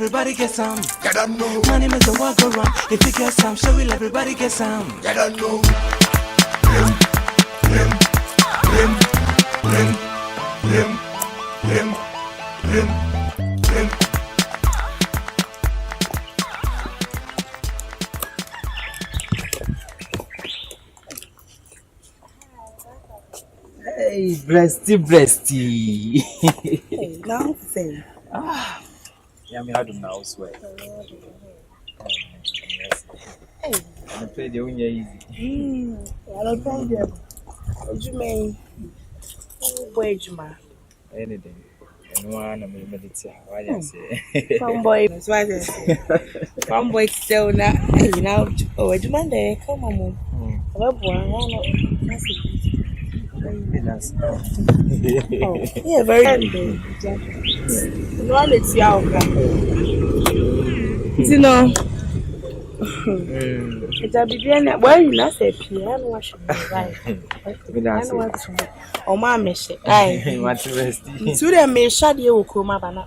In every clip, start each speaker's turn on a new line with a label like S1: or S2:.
S1: everybody get some. Get on no. Money make the world go round. If you get some, show will everybody get some. Get on no.
S2: Hey, breasty.
S3: Hey, now say.
S2: Yeah, me had them now, swear.
S3: Hey,
S2: I play the only easy.
S3: I don't find them. What you mean? Boy, Juma.
S2: Anything. And one, I mean, meditate. Why you say?
S3: Fanboy, that's why they say. Fanboy still now. Hey, now, oh, Juma, there, come on, move.
S2: That's
S3: yeah, very good. No one is young. You know, it's a bit well, you know, say piano, what should be right. Oh, my mission. I
S2: want to rest.
S3: To them, may shady will come up and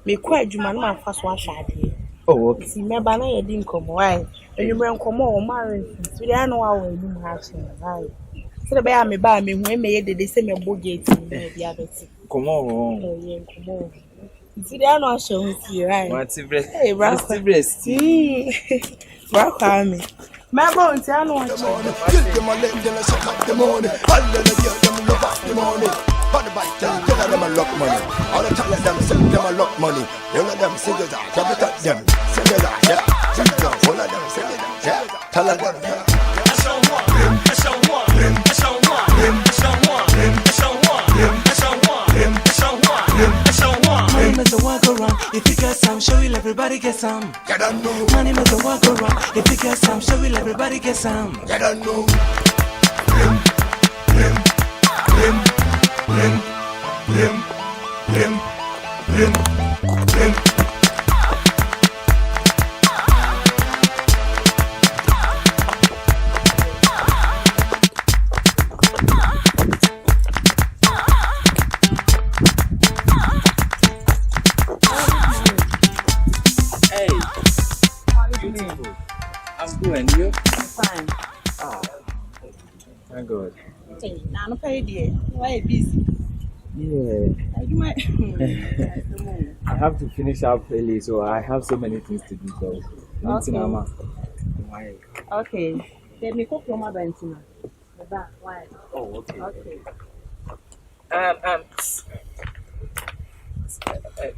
S3: me quite you, man, first one shady.
S2: Oh, okay.
S3: See, my banana didn't come. Why? And you bring come on, married. So they know how you have seen. Right. So the bear me buy me when they say me bogate the other thing.
S2: Come on.
S3: Oh, yeah, come on. See, they are not showing you, right?
S2: What's the breast?
S3: Hey, breast. Kwame. My bones, I know what you want.
S1: Kill them and let them suck up the money. All of the girls, them love up the money. All the bike, tell them I lock money. All the time, them sell them I lock money. All of them singers, I touch them. Singers, yeah. Singers, all of them singers, yeah. Tell them, yeah. Money make the world go round. If you get some, show will everybody get some. Get on no. Money make the world go round. If you get some, show will everybody get some. Get on no.
S2: I'm good, and you?
S3: I'm fine.
S2: Thank God.
S3: Hey, now no pay dear. Why busy?
S2: Yeah.
S3: I do my.
S2: I have to finish up early, so I have so many things to do. So, why?
S3: Okay. Let me cook from my bentina. Why?
S2: Oh, okay.
S3: Okay.
S2: I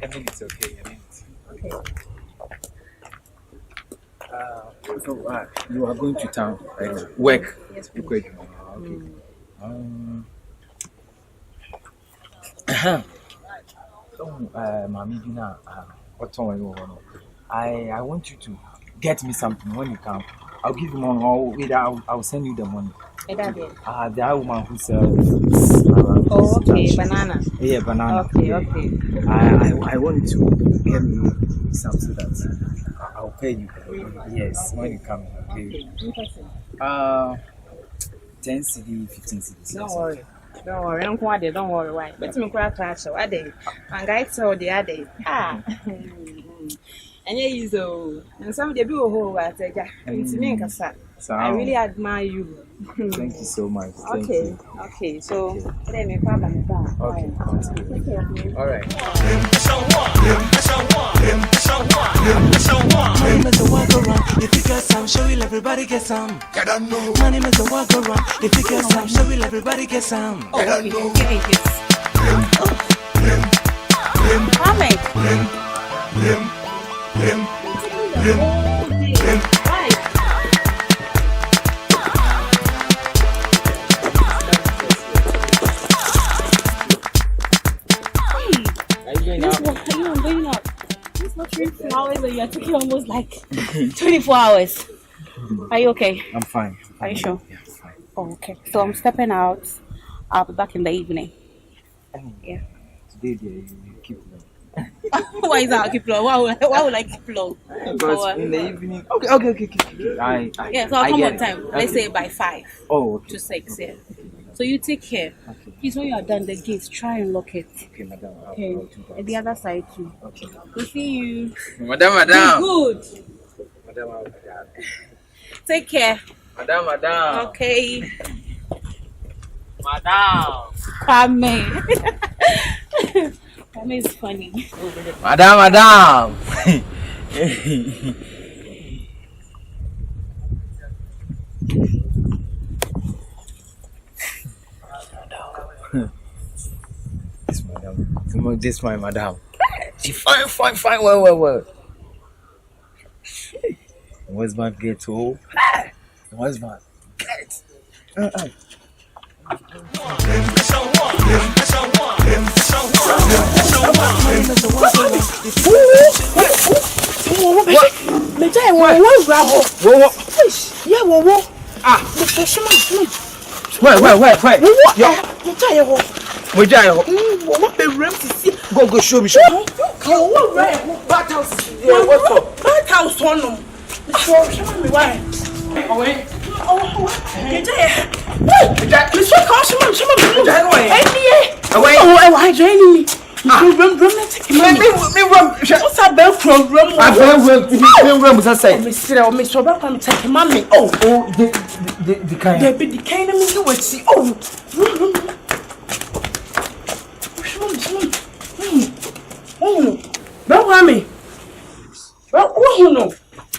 S2: mean, it's okay.
S3: Okay.
S2: So, you are going to town, right? Work.
S3: Yes,
S2: Okay. Mommy, I want you to get me something when you come. I'll give you money, or I'll send you the money. The woman who sells around.
S3: Oh, okay, banana.
S2: Yeah, banana.
S3: Okay.
S2: I want to get me some so that I'll pay you. Yes, when you come. Okay. 10 CD, 15 CDs.
S3: Don't worry. Don't worry. Why? But me cry trash. What day? And guys saw the other day. And you so. And some they do whole what I say. It's me kasa. I really admire you.
S2: Thank you so much.
S3: Okay. So let me grab my bag.
S2: Okay. All right.
S1: Money make the world go round. If you get some, show will everybody get some. Get on no. Money make the world go round. If you get some, show will everybody get some. Get on no.
S3: Give me this. You're taking almost like 24 hours. Are you okay?
S2: I'm fine.
S3: Are you sure?
S2: Yeah, I'm fine.
S3: Oh, okay. So I'm stepping out. I'll be back in the evening. Yeah.
S2: Today, you keep low.
S3: Why is that keep low? Why would I keep low?
S2: Because in the evening. Okay.
S3: Yeah, so I'll come on time. Let's say by 5.
S2: Oh, okay.
S3: To 6, yeah.
S4: So you take care.
S2: Okay.
S4: Please, when you are done the gate, try and lock it.
S2: Okay, madam.
S4: Okay.
S2: I'll do that.
S4: And the other side too.
S2: Okay.
S4: We'll see you.
S2: Madam.
S4: Good.
S2: Madam,
S4: Take care.
S2: Madam.
S4: Okay.
S2: Madam.
S4: Kwame. Kwame is funny.
S2: Madam. This my madam. She fine. Well. Husband get home. Husband get. Go show me.
S3: Bad house on them. Show me why.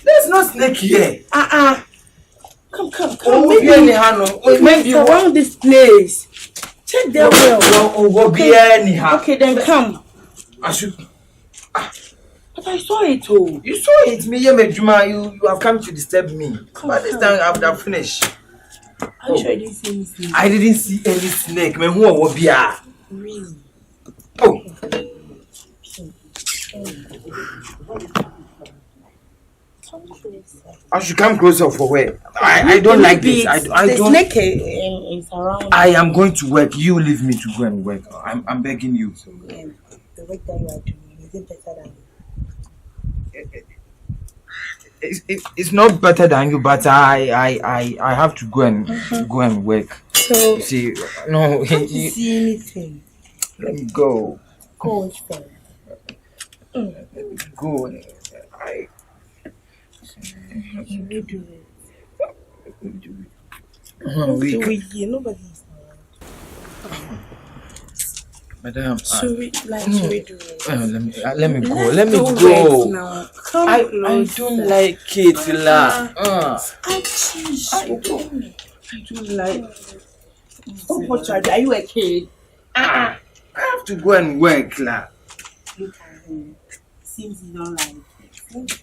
S2: There's no snake here.
S3: Come.
S2: Maybe
S3: around this place. Check there well. Okay, then come.
S2: I should.
S3: But I saw it all.
S2: You saw it, me, you have come to disturb me. By this time, I would have finished.
S3: I'm sure I didn't see anything.
S2: I didn't see any snake. Man, who will be here?
S3: Really?
S2: Oh. I should come closer for where? I don't like this. I
S3: the
S2: don't.
S3: Snake is around.
S2: I am going to work. You leave me to go and work. I'm begging you.
S3: The work that you are doing, is it better than
S2: it's not better than you, but I have to go and work.
S3: So
S2: you see, no,
S3: I can't see anything.
S2: Let me go.
S3: Go instead.
S2: Go.
S3: You will do it. Nobody's
S2: Madam,
S3: should we do it?
S2: let me go. Let me go.
S3: Now.
S2: I don't like it, la.
S3: I don't like. Are you a kid?
S2: I have to go and work, la.
S3: Look at him. Seems you don't like it.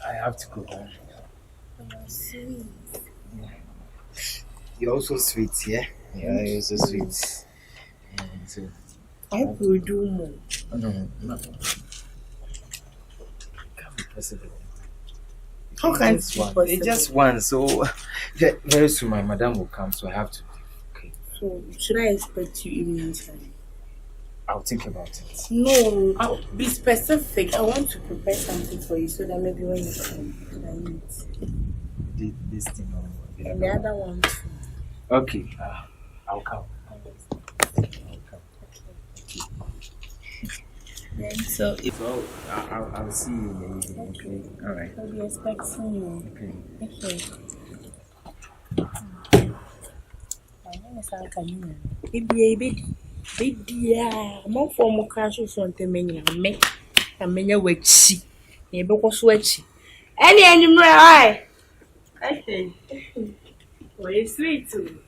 S2: I have to go home.
S3: Sweet.
S2: You're also sweet, yeah? Yeah, you're so sweet.
S3: I will do more.
S2: No. Can't be possible.
S3: How can it be possible?
S2: It's just one, so very soon my madam will come, so I have to. Okay.
S3: So should I expect you evening time?
S2: I'll think about it.
S3: No, I'll be specific. I want to prepare something for you so that maybe when you come, you can eat.
S2: This thing.
S3: And the other one too.
S2: Okay, I'll come.
S3: Then, so if
S2: I'll see you in the evening. Okay. All right.
S3: I'll be expecting you.
S2: Okay.
S3: My name is Alkamina. Baby. I'm for more crashes on the menu. Make a menu with she. Neighbor was sweaty. Any right? Okay. Well, it's sweet too.